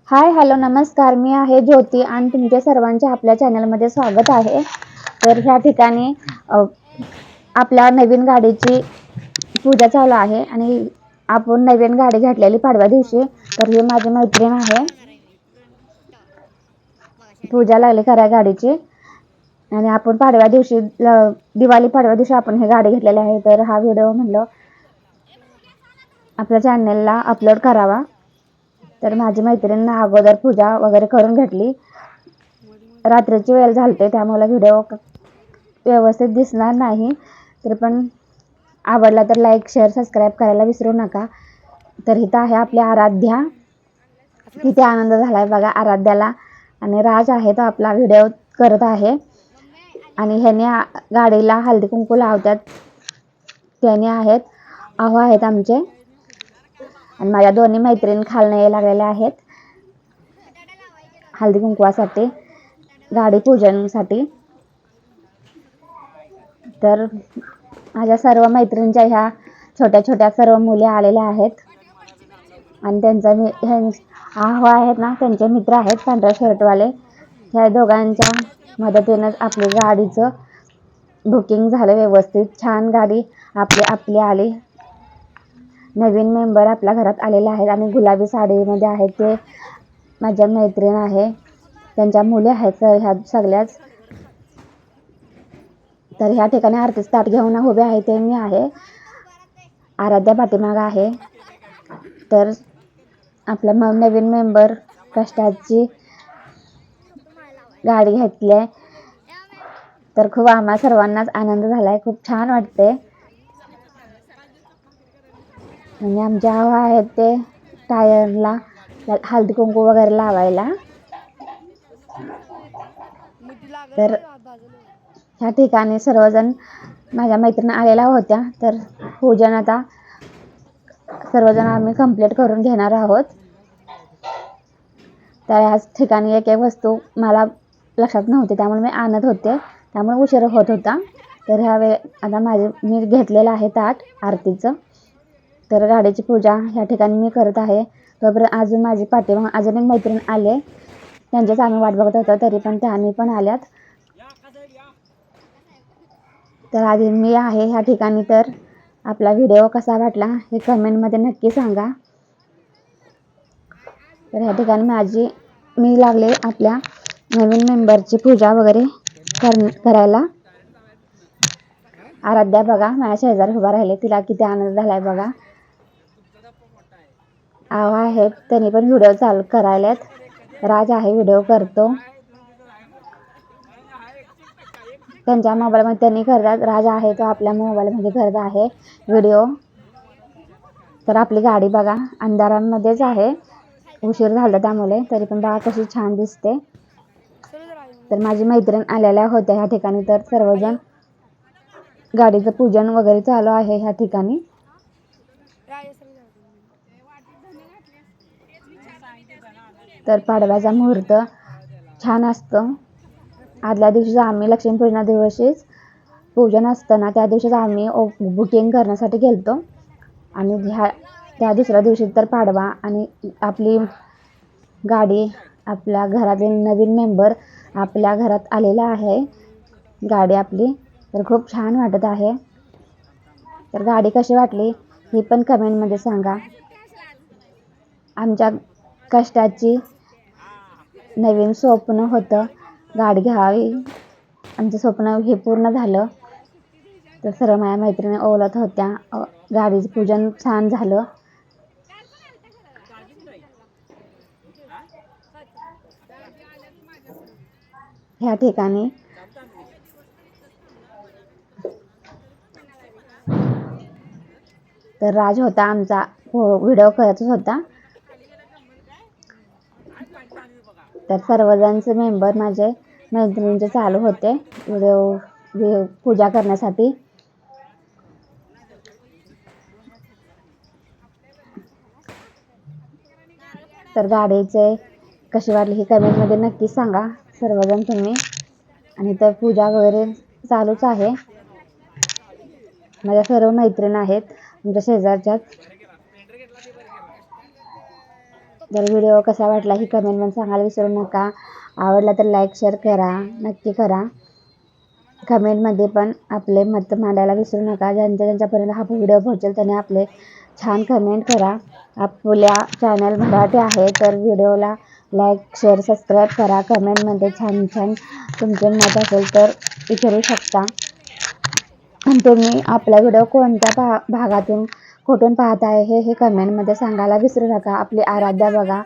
हाय, hello, नमस्कार. मी आहे ज्योती आणि तुमच्या सर्वांचे आपल्या चॅनलमध्ये स्वागत आहे. तर ह्या ठिकाणी आपल्या नवीन गाडीची पूजा चालू आहे आणि आपण नवीन गाडी घेतलेली पाडव्या दिवशी. तर ही माझी मैत्रीण आहे. पूजा लागली करायला गाडीची आणि आपण पाडव्या दिवशी दिवाळी पाडव्या दिवशी आपण ही गाडी घेतलेली आहे. तर हा व्हिडिओ म्हणलं आपल्या चॅनलला अपलोड करावा. तर माझी मैत्रीण अगोदर पूजा वगैरे करून घेतली. रात्रीची वेळ झालते त्यामुळे व्हिडिओ व्यवस्थित दिसणार नाही. तर पण आवडला तर लाईक, शेअर, सबस्क्राईब करायला विसरू नका. तर इथं आहे आपली आराध्या. किती आनंद झालाय बघा आराध्याला. आणि राज आहे तो आपला व्हिडिओ करत आहे आणि ह्याने गाडीला हळदी कुंकू लावतात. त्याने आहेत आहो आहेत आमचे आणि माझ्या दोन्ही मैत्रीण खालनं यायला लागलेल्या आहेत हळदी कुंकवासाठी, गाडी पूजनसाठी. तर माझ्या सर्व मैत्रिणींच्या ह्या छोट्या छोट्या सर्व मुली आलेल्या आहेत आणि आहो आहेत ना, त्यांचे मित्र आहेत पांढऱ्या शर्टवाले. ह्या दोघांच्या मदतीनंच आपली गाडीचं बुकिंग झालं व्यवस्थित. छान गाडी आपली आली. नवीन मेंबर आपल्या घरात आलेला आहे आणि गुलाबी साडीमध्ये आहेत ते माझ्या मैत्रीण आहे. त्यांच्या मुली आहेत ह्या सगळ्याच. तर ह्या ठिकाणी आरतीच ताट घेऊन उभे आहे ते मी आहे. आराध्या पाठीमाग आहे. तर आपल्या नवीन मेंबर कष्टाची गाडी घेतली आहे. तर खूप आम्हा सर्वांनाच आनंद झालाय. खूप छान वाटते. आणि आमचे आहो आहेत ते टायरला हळदी कुंकू वगैरे लावायला. तर ह्या ठिकाणी सर्वजण माझ्या मैत्रिणी आलेल्या होत्या. तर पूजन आता सर्वजण आम्ही कंप्लीट करून घेणार आहोत. तर ह्याच ठिकाणी एक एक वस्तू मला लक्षात नव्हती त्यामुळे मी आणत होते, त्यामुळे उशीर होत होता. तर आता मी घेतलेलं आहे ताट आरतीचं. तर गाडीची पूजा ह्या ठिकाणी मी करत आहे. तोपर्यंत अजून माझी पाठीमाग अजून एक मैत्रीण आले. त्यांच्याच आम्ही वाट बघत होतो, तरी पण त्यांनी पण आल्यात. तर आधी मी आहे ह्या ठिकाणी. तर आपला व्हिडिओ कसा वाटला हे कमेंटमध्ये नक्की सांगा. तर ह्या ठिकाणी मी लागले आपल्या नवीन मेंबरची पूजा वगैरे करायला. आराध्या बघा माझ्या शेजारी उभा राहिले. तिला किती आनंद झालाय बघा. आवा आहेत त्यांनी पण व्हिडिओ चालू करायलात. राज आहे व्हिडिओ करतो. त्यांच्या मोबाईलमध्ये त्यांनी करतात. राज आहे तो आपल्या मोबाईलमध्ये करत आहे व्हिडिओ. तर आपली गाडी बघा अंधारामध्येच आहे, उशीर झाला त्यामुळे. तरी पण बघा कशी छान दिसते. तर माझी मैत्रीण आलेल्या होत्या ह्या ठिकाणी. तर सर्वजण गाडीचं पूजन वगैरे चालू आहे ह्या ठिकाणी. तर पाडव्याचा मुहूर्त छान असतो. आदल्या दिवशी आम्ही लक्ष्मीपूजना दिवशीच पूजन असतं ना, त्या दिवशीच आम्ही बुकिंग करण्यासाठी गेलतो. आणि त्या दुसऱ्या दिवशी तर पाडवा आणि आपली गाडी आपल्या घरातील नवीन मेंबर आपल्या घरात आलेला आहे गाडी आपली. तर खूप छान वाटत आहे. तर गाडी कशी वाटली ही पण कमेंटमध्ये सांगा. आमच्या कष्टाची नवीन स्वप्न होतं गाडी घ्यावी. आमचं स्वप्न हे पूर्ण झालं. तर सर्व माझ्या मैत्रिणी ओळखत होत्या. गाडीचं पूजन छान झालं. ह्या ठिकाणी तर राज होता आमचा व्हिडिओ करत होता. तर सर्वजणचे मेंबर माझे मैत्रिणींचे चालू होते व्हिडिओ पूजा करण्यासाठी. तर गाडीचे कशी वाटली ही कमेंटमध्ये नक्की सांगा सर्वजण तुम्ही. आणि तर पूजा वगैरे चालूच आहे. माझ्या सर्व मैत्रिणी आहेत आमच्या शेजारच्याच. जर व्हिडिओ कसा वाटला ही कमेंटमध्ये सांगायला विसरू नका. आवडला तर लाईक शेअर करा, नक्की करा. कमेंटमध्ये पण आपले मत मांडायला विसरू नका. ज्यांच्यापर्यंत हा व्हिडिओ पोहोचेल त्याने आपले छान कमेंट करा. आपल्या चॅनल मराठी आहे तर व्हिडिओला लाईक शेअर सबस्क्राईब करा. कमेंटमध्ये छान छान तुमचे मत असेल तर विचारू शकता. आणि तुम्ही आपला व्हिडिओ कोणत्या भागातून कुठून पाहत आहे हे कमेंटमध्ये सांगायला विसरू नका. आपली आराध्या बघा,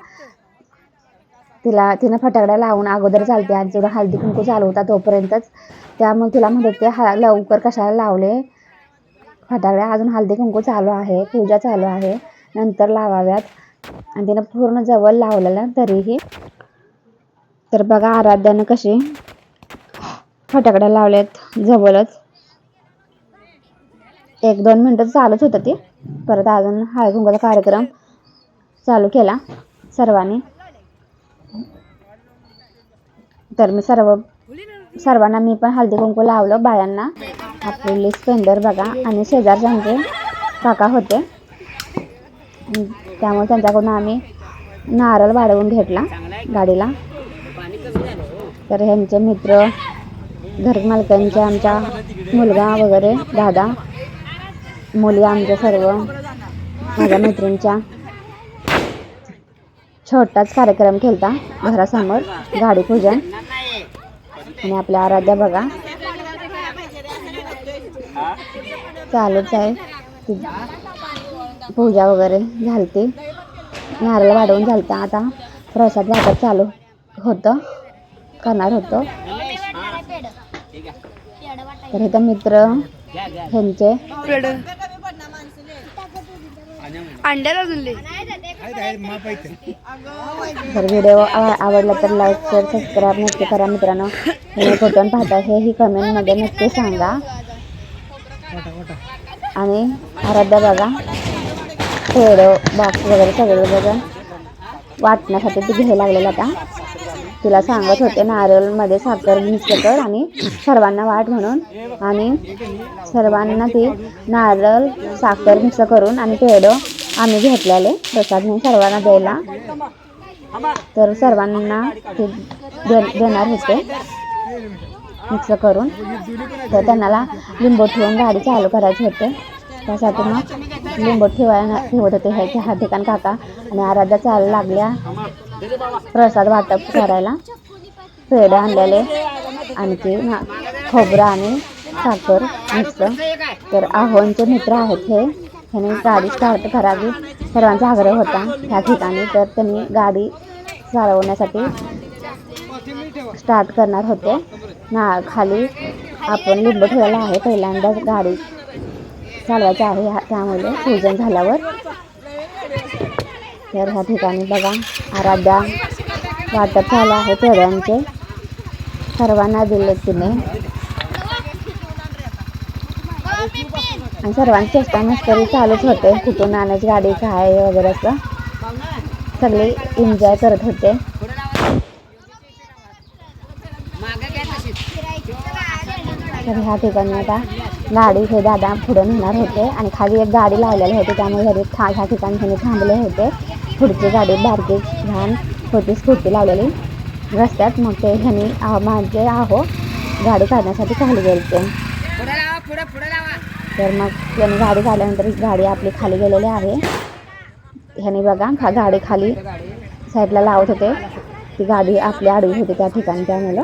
तिनं फटाकड्या लावून अगोदर चालते आणि तिला हळदी कुंकू चालू होता तोपर्यंतच. त्यामुळे तिला म्हणत होते लवकर कशाला लावले फटाकड्या, अजून हळदी कुंकू चालू आहे, पूजा चालू आहे, नंतर लावाव्यात. आणि तिनं पूर्ण जवळ लावलेलं तरीही. तर बघा आराध्यानं कशी फटाकड्या लावल्यात जवळच. 1-2 मिनटं चालूच होतं ते. परत अजून हळदी कुंकूचा कार्यक्रम चालू केला सर्वांनी. तर मी सर्वांना मी पण हळदी कुंकू लावलं बायांना. आपली स्पेंडर बघा आणि शेजारचे काका होते त्यामुळे त्यांच्याकडून आम्ही नारळ वाढवून घेतला गाडीला. तर ह्यांचे मित्र, घर मालकांचे, आमचा मुलगा वगैरे, दादा, मुली, आमच्या सर्व माझ्या मैत्रिणींच्या छोटाच कार्यक्रम केला घरासमोर, गाडी पूजन. आणि आपल्या आराध्या बघा चालूच आहे, पूजा वगैरे झालती, नारळ वाढवून झालता. आता प्रसाद वाटप चालू करणार होतो. तर इथं मित्र ह्यांचे जर व्हिडिओ आवडला तर लाईक शेअर सबस्क्राईब नक्की करा मित्रांनो. तुम्ही कुठून पाहता हेही कमेंटमध्ये नक्की सांगा. आणि आराध्या बघा पेढो बॉक्स वगैरे सगळं बघा वाटण्यासाठी ती घ्यायला लागलेलं. आता तिला सांगत होते नारळमध्ये साखर मिक्स कर आणि सर्वांना वाट म्हणून. आणि सर्वांना ती नारळ साखर मिक्स करून आणि पेढो आम्ही घेतलेले प्रसाद म्हणून सर्वांना द्यायला. तर सर्वांना ते देणार होते मिक्स करून. तर त्यांना लिंबू ठेवून गाडी चालू करायची होते. त्यासाठी मग लिंबू ठेवत होते ह्या ठिकाणी काका. आणि आराध्या चालू लागल्या प्रसाद वाटप करायला. पेढे आणलेले आणखी खोबरं आणि साखर मिक्स. तर आव्हानचे मित्र आहेत हे, ह्याने गाडी स्टार्ट करावी सर्वांचा आग्रह होता ह्या ठिकाणी. तर त्यांनी गाडी चालवण्यासाठी स्टार्ट करणार होते. खाली आपण लिंबू ठेवलेला आहे, पहिल्यांदाच गाडी चालवायची आहे त्यामुळे पूजन झाल्यावर. तर ह्या ठिकाणी बघा आराध्या वाटप झालं आहे पेढ्यांचे, सर्वांना दिले तिने. आणि सर्वांची चेष्टा मस्करी चालूच होते, कुठून आणायची गाडी काय वगैरे असं सगळे एन्जॉय करत होते. तर ह्या ठिकाणी आता गाडी हे दादा पुढे नेणार होते आणि खाली एक गाडी लावलेली होती त्यामुळे ह्या ठिकाणी ह्याने थांबले होते. पुढची गाडी बारकी लहान होती स्कूटी लावलेली रस्त्यात. मग ते ह्याने माझे गाडी काढण्यासाठी खाली गेले. तर मग त्याने गाडी काढल्यानंतर गाडी आपली खाली गेलेली आहे. ह्याने बघा गाडी खाली साईडला लावत होते, ती गाडी आपली आडवी होती त्या ठिकाणी त्यामुळं.